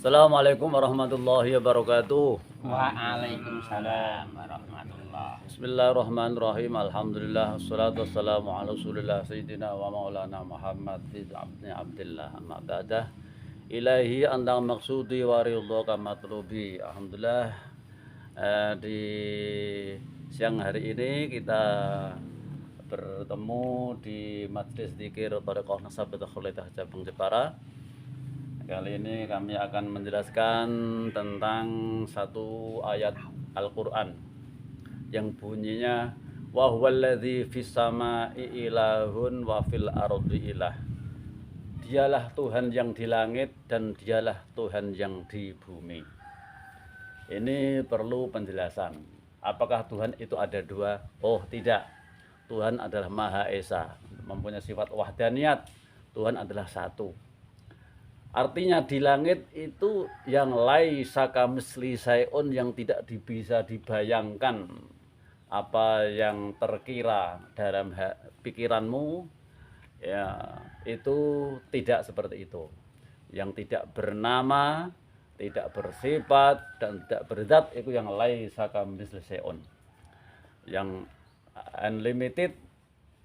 Assalamualaikum warahmatullahi wabarakatuh. Waalaikumsalam warahmatullah. Bismillahirrahmanirrahim. Alhamdulillah wassalatu wassalamu ala Rasulillah sayyidina wa maulana Muhammad bin Abdullah amma ba'dah. Ilahi andang maksudi wa ridhaka matlubi. Alhamdulillah di siang hari ini kita bertemu di Majlis Dzikir Thariqah Nasabatul Khulaidah Cabang Jepara. Kali ini kami akan menjelaskan tentang satu ayat Al-Quran yang bunyinya wa huwallazi fis samai ilahun wa fil ardi ilah. Dialah Tuhan yang di langit dan dialah Tuhan yang di bumi. Ini perlu penjelasan. Apakah Tuhan itu ada dua? Oh, tidak. Tuhan adalah Maha Esa, mempunyai sifat wahdaniyat. Tuhan adalah satu. Artinya di langit itu yang laisa kamitsli syai'un, yang tidak bisa dibayangkan apa yang terkira dalam pikiranmu, ya itu tidak seperti itu. Yang tidak bernama, tidak bersifat dan tidak berzat itu yang laisa kamitsli syai'un. Yang unlimited,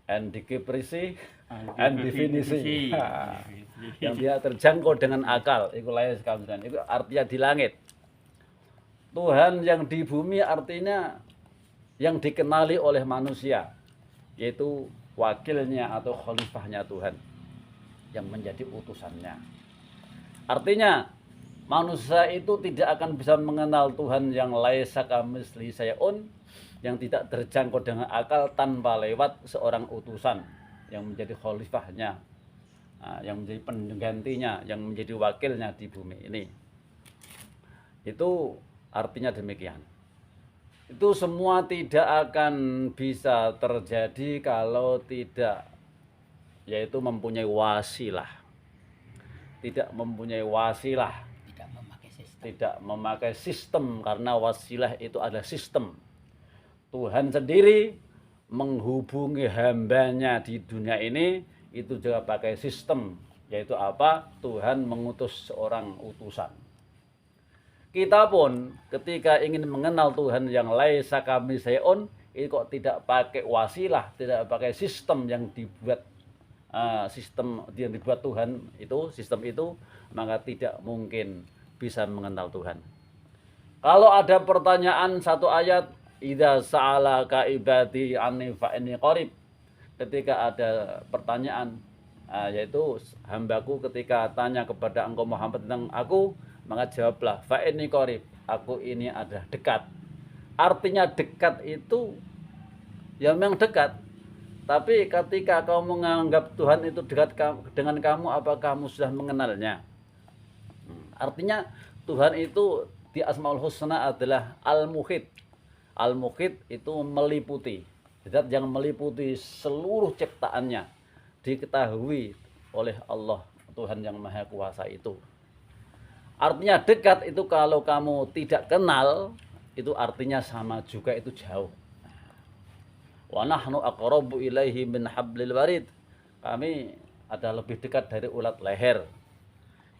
undefinisi, undefinisi. Yang dia terjangkau dengan akal, itu lain sekali. Itu artinya di langit. Tuhan yang di bumi artinya yang dikenali oleh manusia, yaitu wakilnya atau khalifahnya Tuhan yang menjadi utusannya. Artinya manusia itu tidak akan bisa mengenal Tuhan yang laisa kamitsli syai'un, yang tidak terjangkau dengan akal tanpa lewat seorang utusan yang menjadi khalifahnya, yang menjadi penggantinya, yang menjadi wakilnya di bumi ini. Itu artinya demikian. Itu semua tidak akan bisa terjadi kalau tidak, yaitu mempunyai wasilah. Tidak mempunyai wasilah, tidak memakai sistem, karena wasilah itu adalah sistem. Tuhan sendiri menghubungi hambanya di dunia ini itu juga pakai sistem, yaitu apa? Tuhan mengutus seorang utusan. Kita pun ketika ingin mengenal Tuhan yang laisa kamitsli syai'un, itu kok tidak pakai wasilah, tidak pakai sistem yang dibuat yang dibuat Tuhan itu, sistem itu, maka tidak mungkin bisa mengenal Tuhan. Kalau ada pertanyaan satu ayat, idza sa'alaka ibadi anni fa inni qarib. Ketika ada pertanyaan, yaitu hambaku ketika tanya kepada engkau Muhammad tentang aku, maka jawablah fa inni qarib, aku ini adalah dekat. Artinya dekat itu ya memang dekat, tapi ketika kau menganggap Tuhan itu dekat dengan kamu, apa kamu sudah mengenalnya? Artinya Tuhan itu di Asmaul Husna adalah Al-Muhit. Al-Muhit itu meliputi, zat yang meliputi seluruh ciptaannya, diketahui oleh Allah, Tuhan yang Maha Kuasa itu. Artinya dekat itu kalau kamu tidak kenal, itu artinya sama juga itu jauh. Wa nahnu aqrabu ilaihi min hablil warid. Kami ada lebih dekat dari ulat leher.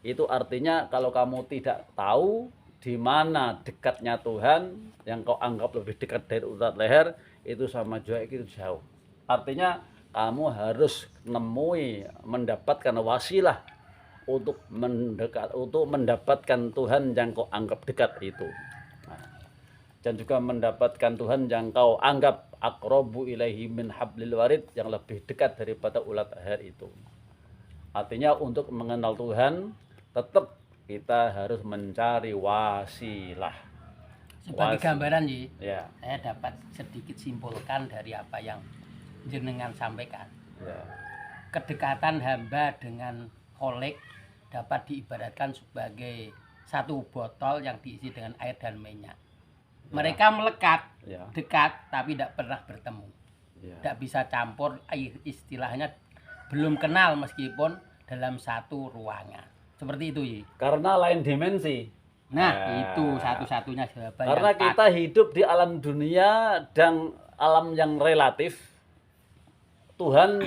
Itu artinya kalau kamu tidak tahu di mana dekatnya Tuhan, yang kau anggap lebih dekat dari ulat leher, itu sama juga itu jauh. Artinya kamu harus mendapatkan wasilah untuk mendekat, untuk mendapatkan Tuhan yang kau anggap dekat itu. Dan juga mendapatkan Tuhan yang kau anggap aqrabu ilaihi min hablil warid, yang lebih dekat daripada ulat leher itu. Artinya untuk mengenal Tuhan tetap kita harus mencari wasilah. Sebagai gambaran ya, saya dapat sedikit simpulkan dari apa yang jenengan sampaikan. ya. Kedekatan hamba dengan kholik dapat diibaratkan sebagai satu botol yang diisi dengan air dan minyak. Mereka melekat, dekat, tapi tidak pernah bertemu. Tidak bisa campur, istilahnya belum kenal meskipun dalam satu ruangan. Seperti itu, Karena lain dimensi. Nah, itu satu-satunya jawaban. Karena kita hidup di alam dunia dan alam yang relatif. Tuhan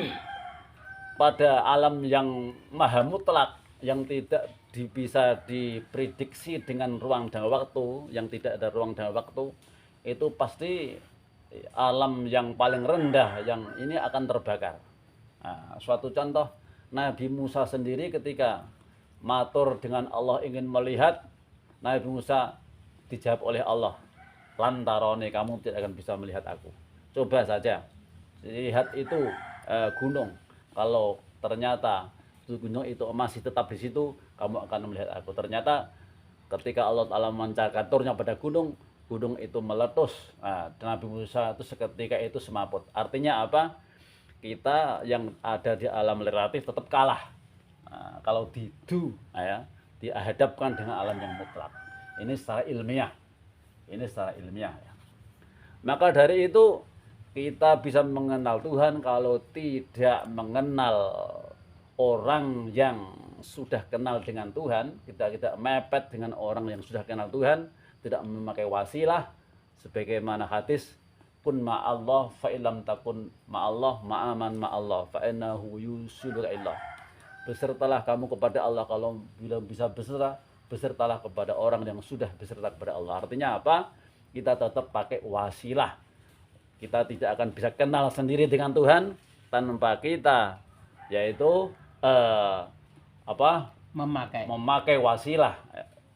pada alam yang maha mutlak, yang tidak bisa diprediksi dengan ruang dan waktu, yang tidak ada ruang dan waktu, itu pasti alam yang paling rendah yang ini akan terbakar. Nah, suatu contoh, Nabi Musa sendiri ketika matur dengan Allah ingin melihat, Nabi Musa dijawab oleh Allah, lantarone, kamu tidak akan bisa melihat aku. Coba saja lihat itu gunung, kalau ternyata gunung itu masih tetap di situ, kamu akan melihat aku. Ternyata ketika Allah Ta'ala memancarkan turnya pada gunung, gunung itu meletus. Nah, Nabi Musa itu seketika itu semaput. Artinya apa? Kita yang ada di alam relatif tetap kalah. Nah, kalau dihadapkan dengan alam yang mutlak. Ini secara ilmiah. Ya. Maka dari itu kita bisa mengenal Tuhan kalau tidak mengenal orang yang sudah kenal dengan Tuhan. Kita tidak mepet dengan orang yang sudah kenal Tuhan, tidak memakai wasilah sebagaimana hadis, kun ma'allah fa illam takun ma'allah ma'aman ma'allah fa innahu yusilul ilah. Besertalah kamu kepada Allah, kalau bila bisa besertalah kepada orang yang sudah beserta kepada Allah. Artinya apa? Kita tetap pakai wasilah. Kita tidak akan bisa kenal sendiri dengan Tuhan tanpa kita yaitu memakai wasilah,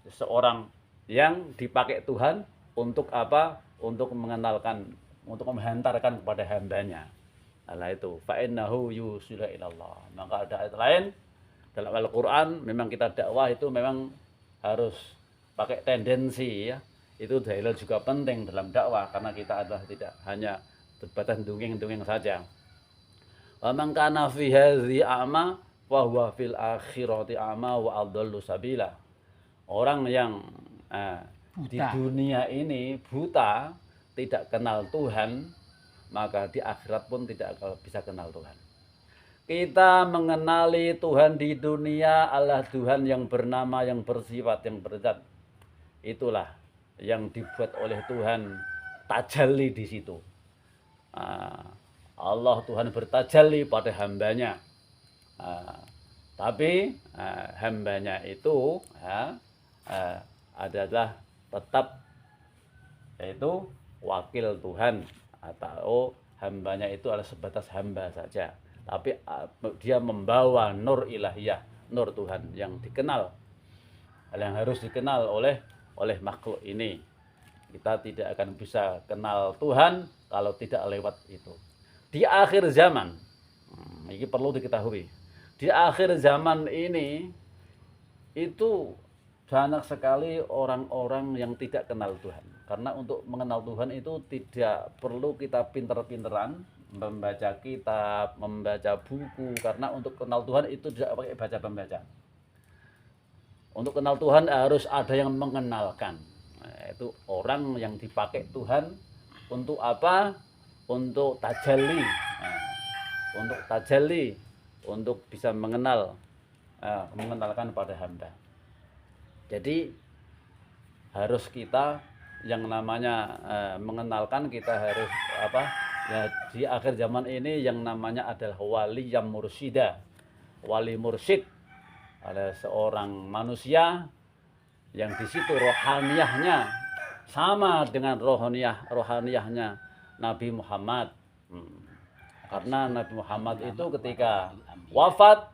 seorang yang dipakai Tuhan untuk apa? Untuk mengenalkan, untuk menghantarkan kepada hambanya. Nah itu fa'innahu yusila ilallah. Maka ada ayat lain dalam Al-Quran, memang kita dakwah itu memang harus pakai tendensi ya. Itu dalil juga penting dalam dakwah, karena kita adalah tidak hanya terbatas dongeng-dongeng saja. Wa man kana fi hadzi a'ma wa huwa fil akhirati a'ma wa adallu sabila. Orang yang di dunia ini buta, tidak kenal Tuhan, maka di akhirat pun tidak bisa kenal Tuhan. Kita mengenali Tuhan di dunia adalah Tuhan yang bernama, yang bersifat, yang berzat. Itulah yang dibuat oleh Tuhan tajalli di situ. Allah Tuhan bertajalli pada hambanya. Tapi hambanya itu adalah tetap yaitu wakil Tuhan, atau hambanya itu adalah sebatas hamba saja. Tapi dia membawa nur ilahiyah, nur Tuhan yang dikenal, yang harus dikenal oleh makhluk ini. Kita tidak akan bisa kenal Tuhan kalau tidak lewat itu. Di akhir zaman, ini perlu diketahui, di akhir zaman ini itu banyak sekali orang-orang yang tidak kenal Tuhan. Karena untuk mengenal Tuhan itu tidak perlu kita pinter-pinteran membaca kitab, membaca buku. Karena untuk kenal Tuhan itu tidak pakai baca pembaca. Untuk kenal Tuhan harus ada yang mengenalkan. Itu orang yang dipakai Tuhan untuk apa? Untuk tajalli. Untuk tajalli, untuk bisa mengenalkan pada hamba. Jadi harus kita yang namanya mengenalkan, kita harus apa? Ya, di akhir zaman ini yang namanya adalah wali yang mursida. Wali mursyid ada seorang manusia yang di situ rohaniyahnya sama dengan rohaniyahnya Nabi Muhammad. Karena Nabi Muhammad itu ketika wafat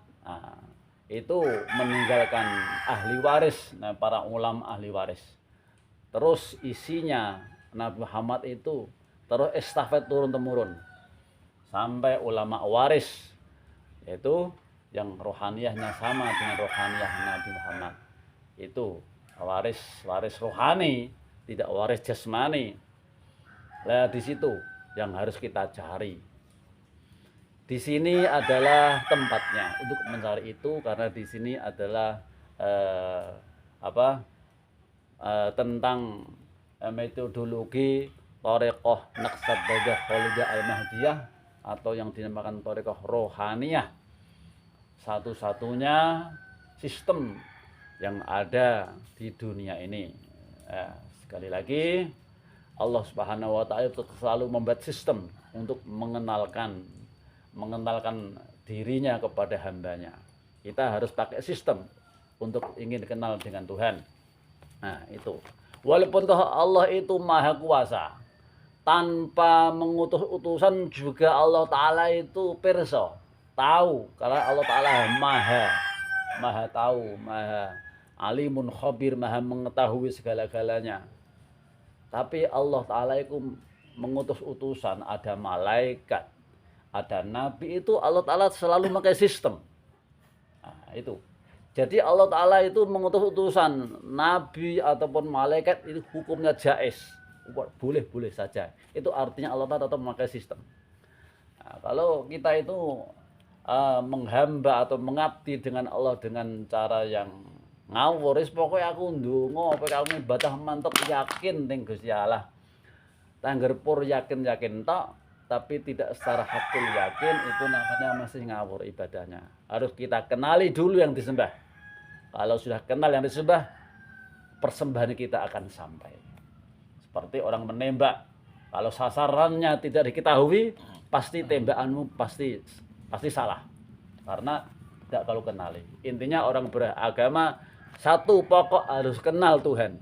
itu meninggalkan ahli waris, para ulama ahli waris. Terus isinya Nabi Muhammad itu terus estafet turun-temurun sampai ulama waris, yaitu yang rohaniyahnya sama dengan rohaniyah Nabi Muhammad. Itu waris rohani, tidak waris jasmani. Nah, di situ yang harus kita cari. Di sini adalah tempatnya untuk mencari itu, karena di sini adalah tentang metodologi Thariqah Naqsabandiyah Khalidiyah Al-Mahdiyah, atau yang dinamakan Thariqah Rohaniyah. Satu-satunya sistem yang ada di dunia ini. Sekali lagi, Allah Subhanahu wa Ta'ala selalu membuat sistem untuk mengenalkan dirinya kepada hambanya. Kita harus pakai sistem untuk ingin kenal dengan Tuhan. Nah, itu. Walaupun toh Allah itu maha kuasa, tanpa mengutus utusan juga Allah Ta'ala itu pirsa, tahu, karena Allah Ta'ala maha tahu, maha alimun khabir, maha mengetahui segala-galanya. Tapi Allah Ta'ala itu mengutus utusan, ada malaikat, ada nabi, itu Allah Ta'ala selalu pakai sistem. Nah, itu. Jadi Allah Ta'ala itu mengutus utusan nabi ataupun malaikat itu hukumnya jais, boleh saja. Itu artinya Allah Ta'ala tetap memakai sistem. Nah, kalau kita itu menghamba atau mengabdi dengan Allah dengan cara yang ngawur, pokoknya aku ndonga, pokoknya aku ibadah mantep yakin ning Gusti Allah. Tangger pur yakin tok, tapi tidak secara hakul yakin, itu namanya masih ngawur ibadahnya. Harus kita kenali dulu yang disembah. Kalau sudah kenal yang disembah, persembahan kita akan sampai. Seperti orang menembak, kalau sasarannya tidak diketahui, pasti tembakanmu pasti salah. Karena tidak kalau kenali. Intinya orang beragama, satu pokok harus kenal Tuhan.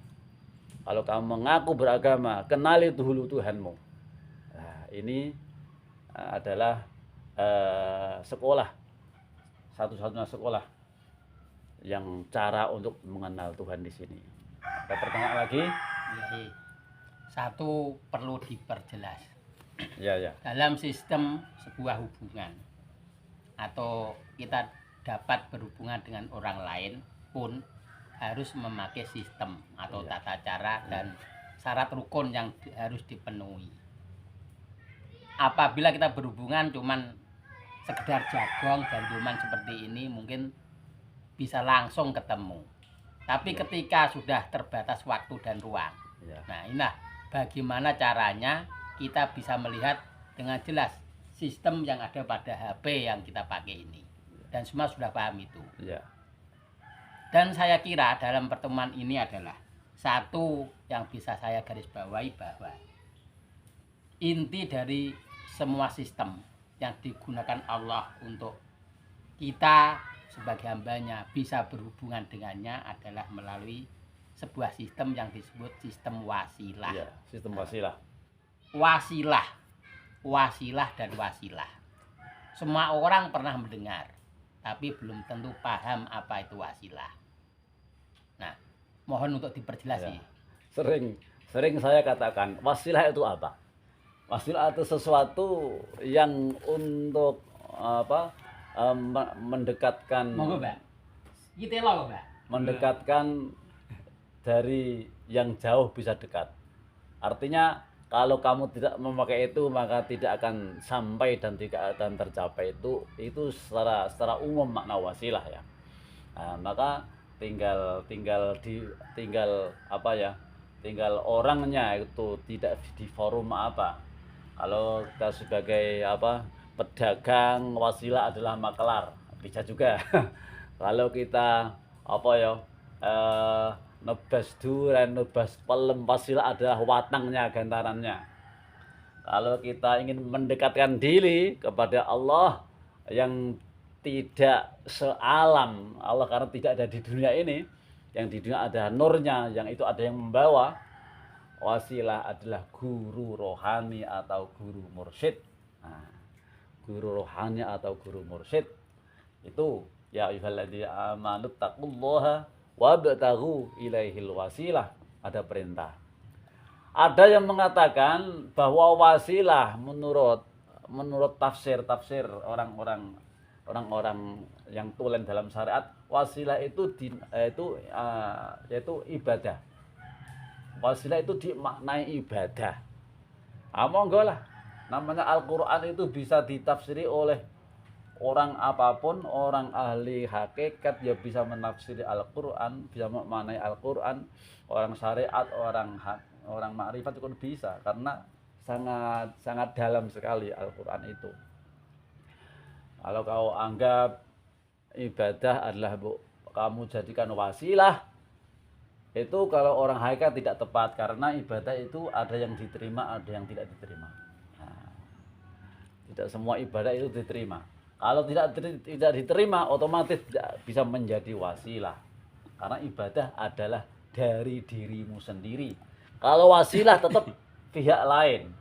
Kalau kamu mengaku beragama, kenali dulu Tuhanmu. Nah, ini adalah sekolah, satu-satunya sekolah yang cara untuk mengenal Tuhan di sini. Ada pertanyaan lagi? Ya, satu perlu diperjelas. Ya. Dalam sistem sebuah hubungan atau kita dapat berhubungan dengan orang lain pun harus memakai sistem atau tata cara dan syarat rukun yang harus dipenuhi. Apabila kita berhubungan cuman sekedar jagong dan cuman seperti ini, mungkin bisa langsung ketemu. Tapi ketika sudah terbatas waktu dan ruang, nah inilah bagaimana caranya kita bisa melihat dengan jelas sistem yang ada pada HP yang kita pakai ini. Dan semua sudah paham itu. Dan saya kira dalam pertemuan ini adalah satu yang bisa saya garis bawahi, bahwa inti dari semua sistem yang digunakan Allah untuk kita sebagai hambanya bisa berhubungan dengannya adalah melalui sebuah sistem yang disebut sistem wasilah. Ya, sistem wasilah. Wasilah dan wasilah. Semua orang pernah mendengar, tapi belum tentu paham apa itu wasilah. Nah, mohon untuk diperjelas. Ya. Sering saya katakan, wasilah itu apa? Wasilah itu sesuatu yang untuk mendekatkan. Monggo, Mbak. Kita lo, Mbak. Mendekatkan dari yang jauh bisa dekat. Artinya kalau kamu tidak memakai itu, maka tidak akan sampai dan tidak akan tercapai. Itu secara umum makna wasilah ya. Nah, maka tinggal orangnya itu tidak di forum apa. Kalau kita sebagai pedagang, wasilah adalah makelar, bisa juga. Kalau kita nebas duren, nebas pelem, wasilah adalah watangnya, gantarannya. Kalau kita ingin mendekatkan diri kepada Allah yang tidak sealam Allah, karena tidak ada di dunia ini, yang di dunia ada nurnya, yang itu ada yang membawa. Wasilah adalah guru rohani atau guru mursyid. Nah, guru rohani atau guru mursyid itu, ya ayyuhalladzina amanu taqullaha wabtaghu ilaihil wasilah, ada perintah. Ada yang mengatakan bahwa wasilah menurut tafsir orang-orang yang tulen dalam syariat, wasilah itu yaitu ibadah. Wasilah itu dimaknai ibadah. Monggo lah, namanya Al-Qur'an itu bisa ditafsiri oleh orang apapun, orang ahli hakikat ya bisa menafsiri Al-Qur'an, bisa memaknai Al-Qur'an, orang syariat, orang ma'rifat itu bisa, karena sangat dalam sekali Al-Qur'an itu. Kalau kau anggap ibadah adalah kamu jadikan wasilah, itu kalau orang hakikat tidak tepat, karena ibadah itu ada yang diterima, ada yang tidak diterima. Nah, tidak semua ibadah itu diterima. Kalau tidak diterima, otomatis tidak bisa menjadi wasilah. Karena ibadah adalah dari dirimu sendiri. Kalau wasilah tetap pihak lain,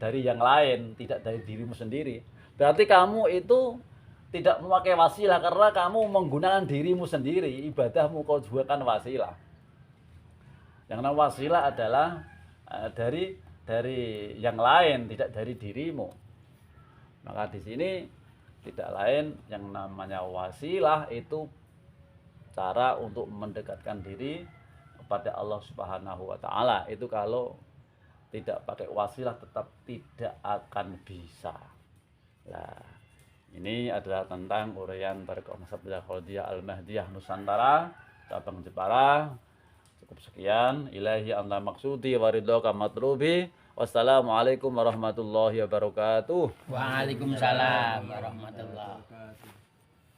dari yang lain, tidak dari dirimu sendiri. Berarti kamu itu tidak memakai wasilah karena kamu menggunakan dirimu sendiri. Ibadahmu kau juga kan wasilah. Yang namanya wasilah adalah dari yang lain, tidak dari dirimu. Maka di sini tidak lain yang namanya wasilah itu cara untuk mendekatkan diri kepada Allah Subhanahu wa taala. Itu kalau tidak pakai wasilah tetap tidak akan bisa. Nah, ini adalah tentang uraian Tariqah Naksabandiyah Khalidiyah Al-Mahdiyah Nusantara cabang Jepara. Cukup sekian. Ilahi anta maksudi wa ridhaka matlubi. Wassalamualaikum warahmatullahi wabarakatuh. Waalaikumsalam warahmatullahi wabarakatuh.